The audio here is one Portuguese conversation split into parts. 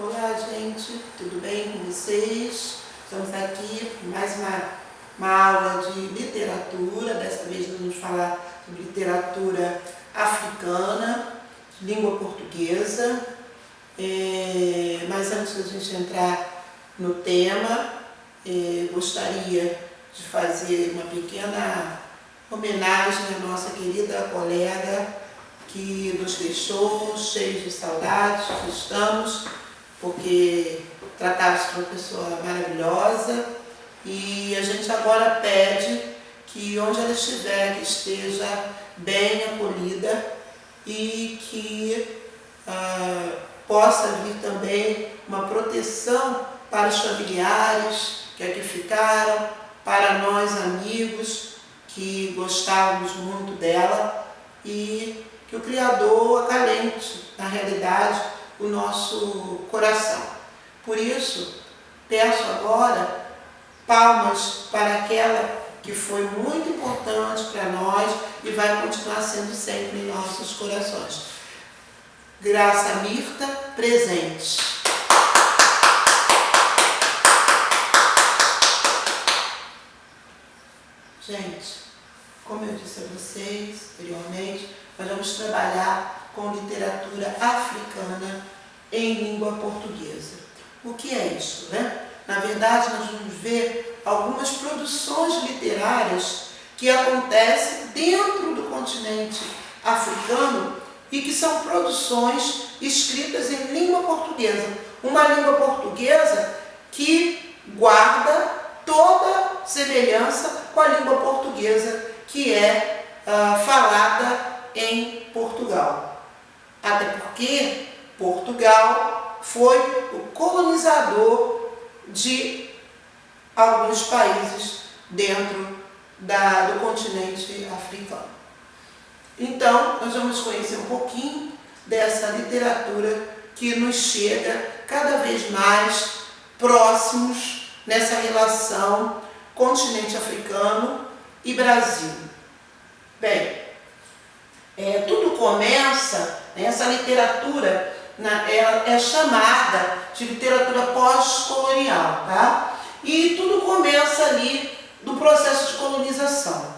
Olá, gente, tudo bem com vocês? Estamos aqui em mais uma aula de literatura. Dessa vez nós vamos falar sobre literatura africana, língua portuguesa. Mas antes da gente entrar no tema, gostaria de fazer uma pequena homenagem à nossa querida colega que nos deixou, cheios de saudades, que estamos, porque tratava-se de uma pessoa maravilhosa, e a gente agora pede que onde ela estiver, que esteja bem acolhida e que possa vir também uma proteção para os familiares que aqui ficaram, para nós amigos que gostávamos muito dela, e que o Criador acalente, na realidade, o nosso coração. Por isso, peço agora palmas para aquela que foi muito importante para nós e vai continuar sendo sempre em nossos corações. Graça Mirta, presente. Gente, como eu disse a vocês anteriormente, nós vamos trabalhar com literatura africana em língua portuguesa. O que é isso, né? Na verdade, nós vamos ver algumas produções literárias que acontecem dentro do continente africano e que são produções escritas em língua portuguesa. Uma língua portuguesa que guarda toda semelhança com a língua portuguesa que é falada em Portugal. Até porque Portugal foi o colonizador de alguns países dentro do continente africano. Então, nós vamos conhecer um pouquinho dessa literatura que nos chega cada vez mais próximos nessa relação continente africano e Brasil. Bem, tudo começa, essa literatura, ela é chamada de literatura pós-colonial, tá? E tudo começa ali do processo de colonização.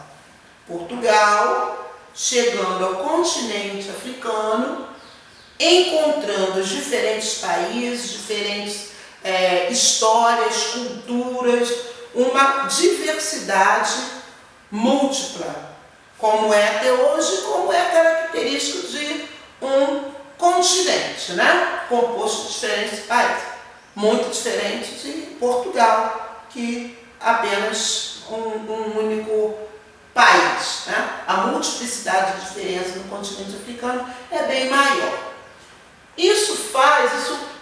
Portugal, chegando ao continente africano, encontrando os diferentes países, diferentes histórias, culturas, uma diversidade múltipla, como é até hoje, como é característico de um continente, né? Composto de diferentes países, muito diferente de Portugal, que apenas um único país, né? A multiplicidade de diferenças no continente africano é bem maior. Isso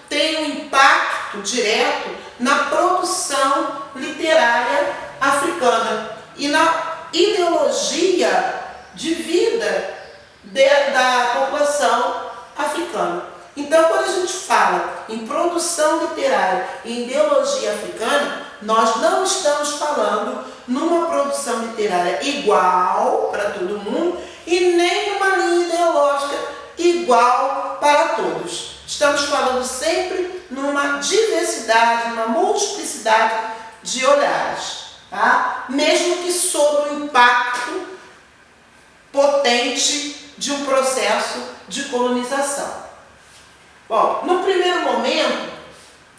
tem um impacto direto na produção literária africana e na ideologia de vida da população africana. Então, quando a gente fala em produção literária e em ideologia africana, nós não estamos falando numa produção literária igual para todo mundo e nem uma linha ideológica igual para todos. Estamos falando sempre numa diversidade, numa multiplicidade de olhares, tá? Mesmo que sob o impacto potente de um processo de colonização. Bom, no primeiro momento,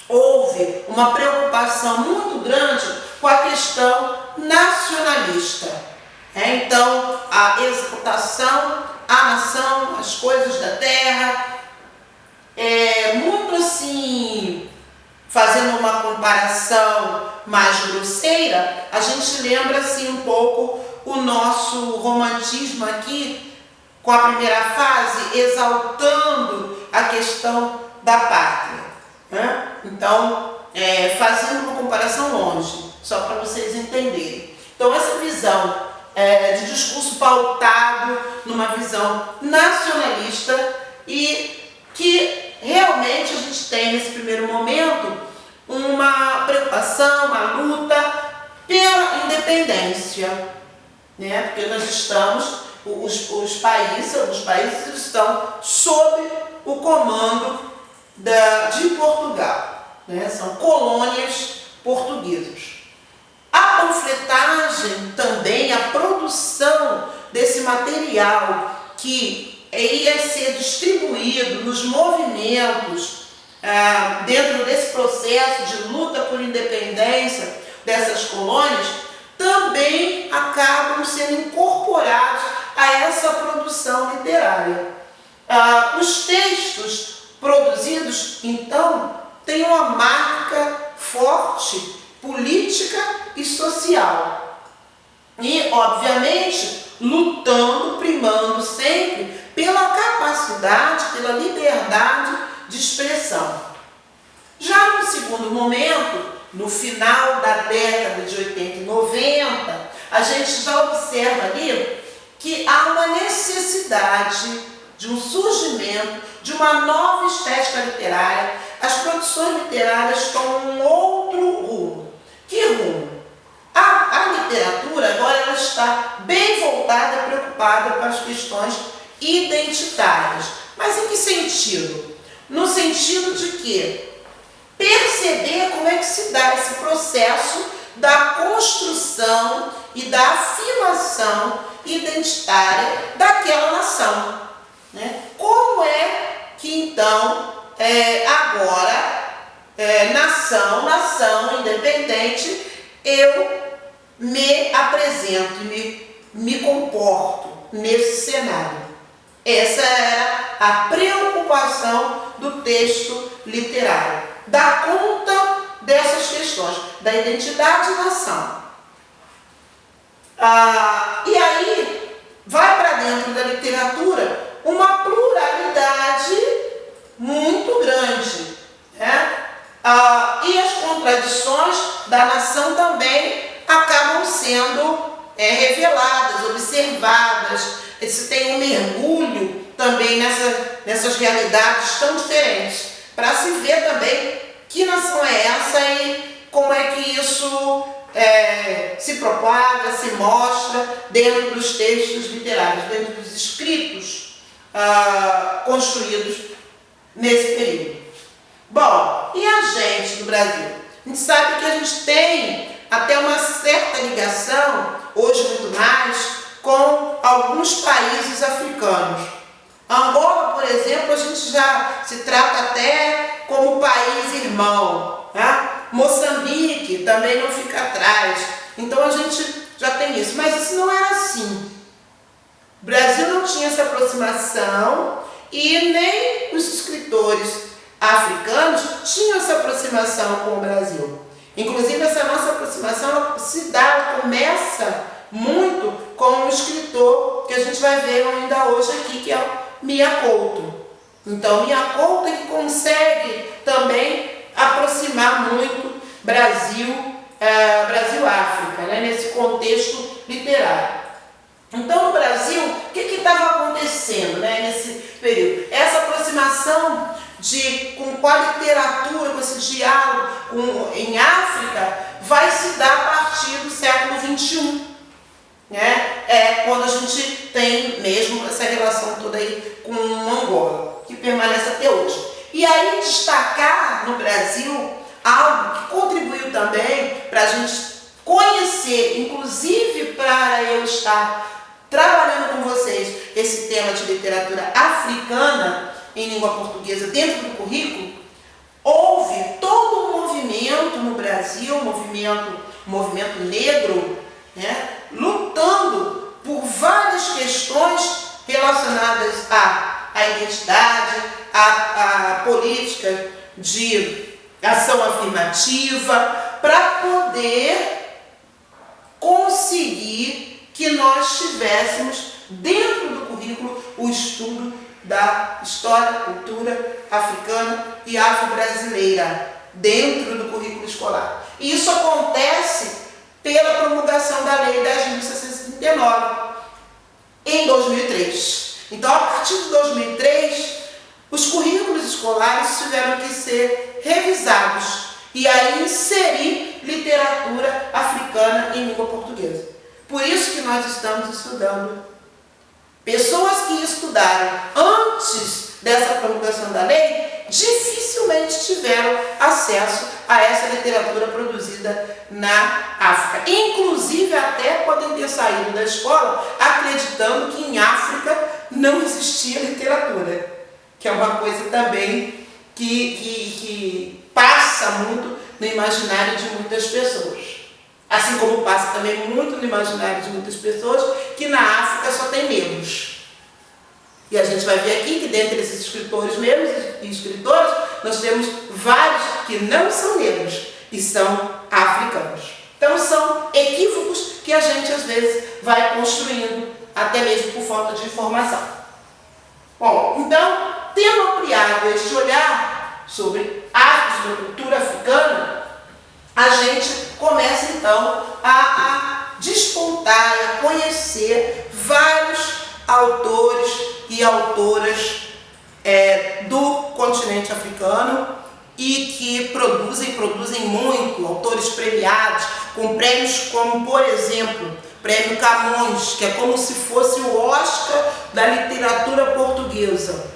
houve uma preocupação muito grande com a questão nacionalista. Então, a exaltação, a nação, as coisas da terra, muito assim, fazendo uma comparação mais grosseira, a gente lembra assim um pouco o nosso romantismo aqui, com a primeira fase, exaltando a questão da pátria, né? Então, fazendo uma comparação longe, só para vocês entenderem. Então, essa visão de discurso pautado numa visão nacionalista e que realmente a gente tem nesse primeiro momento uma preocupação, uma luta pela independência, né? Porque nós estamos, alguns países estão sob o comando de Portugal, né? São colônias portuguesas. A panfletagem também, a produção desse material que ia ser distribuído nos movimentos dentro desse processo de luta por independência dessas colônias, também acabam sendo incorporados a essa produção literária. Os textos produzidos, então, têm uma marca forte política e social. E, obviamente, lutando, primando sempre pela capacidade, pela liberdade de expressão. Já no segundo momento, no final da década de 80 e 90, a gente já observa ali que há uma necessidade de um surgimento de uma nova estética literária. As produções literárias tomam um outro rumo. Que rumo? A literatura agora ela está bem voltada, preocupada com as questões identitárias. Mas em que sentido? No sentido de que perceber como é que se dá esse processo da construção e da afirmação identitária daquela nação, né? Como é que então agora nação independente, eu me apresento e me comporto nesse cenário? Essa era a preocupação do texto literário, dar conta dessas questões, da identidade e nação. E aí vai para dentro da literatura uma pluralidade muito grande, né? E as contradições da nação também acabam sendo reveladas, observadas. Se tem um mergulho também nessas realidades tão diferentes, para se ver também que nação é essa e como é que isso se propaga, se mostra dentro dos textos literários, dentro dos escritos construídos nesse período. Bom, e a gente do Brasil? A gente sabe que a gente tem até uma certa ligação, hoje muito mais, com alguns países africanos. Angola, por exemplo, a gente já se trata até como país irmão, né? Moçambique também não fica atrás. Então a gente já tem isso. Mas isso não era assim. O Brasil não tinha essa aproximação e nem os escritores africanos tinham essa aproximação com o Brasil. Inclusive, essa nossa aproximação ela se dá, ela começa muito com um escritor que a gente vai ver ainda hoje aqui, que é o Mia Couto. Então, Mia Couto ele consegue também aproximar muito Brasil-África, né, nesse contexto literário. Então, no Brasil, o que estava acontecendo, né, nesse período? Essa aproximação com a literatura, com esse diálogo em África, vai se dar a partir do século XXI. Né? Quando a gente tem mesmo essa relação toda aí com Angola, que permanece até hoje. E aí destacar no Brasil algo que contribuiu também para a gente conhecer, inclusive para eu estar trabalhando com vocês esse tema de literatura africana em língua portuguesa dentro do currículo. Houve todo um movimento no Brasil, movimento negro, né, lutando por várias questões relacionadas à identidade, à política de ação afirmativa, para poder conseguir que nós tivéssemos dentro do currículo o estudo da história, cultura africana e afro-brasileira dentro do currículo escolar. E isso acontece pela promulgação da Lei 10.639 em 2003. Então, a partir de 2003, os currículos escolares tiveram que ser revisados e aí inserir literatura africana em língua portuguesa. Por isso que nós estamos estudando. Pessoas que estudaram antes dessa promulgação da lei dificilmente eles tiveram acesso a essa literatura produzida na África. Inclusive até podem ter saído da escola acreditando que em África não existia literatura, que é uma coisa também que passa muito no imaginário de muitas pessoas. Assim como passa também muito no imaginário de muitas pessoas que na África só tem negros. E a gente vai ver aqui que dentre esses escritores negros e escritoras, nós temos vários que não são negros e são africanos. Então são equívocos que a gente às vezes vai construindo, até mesmo por falta de informação. Bom, então, tendo ampliado este olhar sobre a cultura africana, a gente começa então a despontar e a conhecer vários autores e autoras do continente africano e que produzem muito, autores premiados, com prêmios como, por exemplo, o Prêmio Camões, que é como se fosse o Oscar da literatura portuguesa,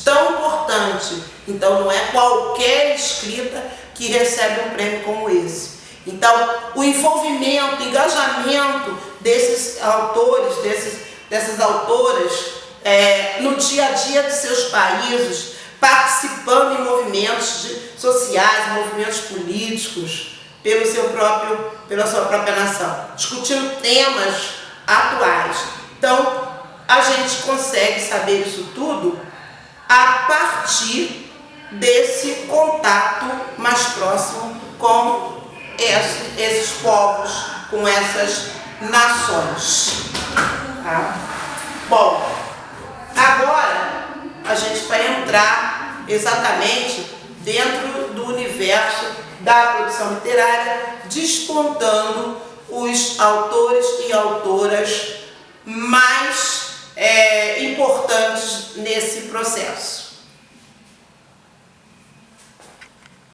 tão importante. Então não é qualquer escrita que recebe um prêmio como esse. Então o envolvimento, o engajamento desses autores, dessas autoras no dia a dia de seus países, participando em movimentos sociais, movimentos políticos, pela sua própria nação, discutindo temas atuais. Então, a gente consegue saber isso tudo a partir desse contato mais próximo com esses povos, com essas nações. Tá? Bom, agora a gente vai entrar exatamente dentro do universo da produção literária, despontando os autores e autoras mais importantes nesse processo.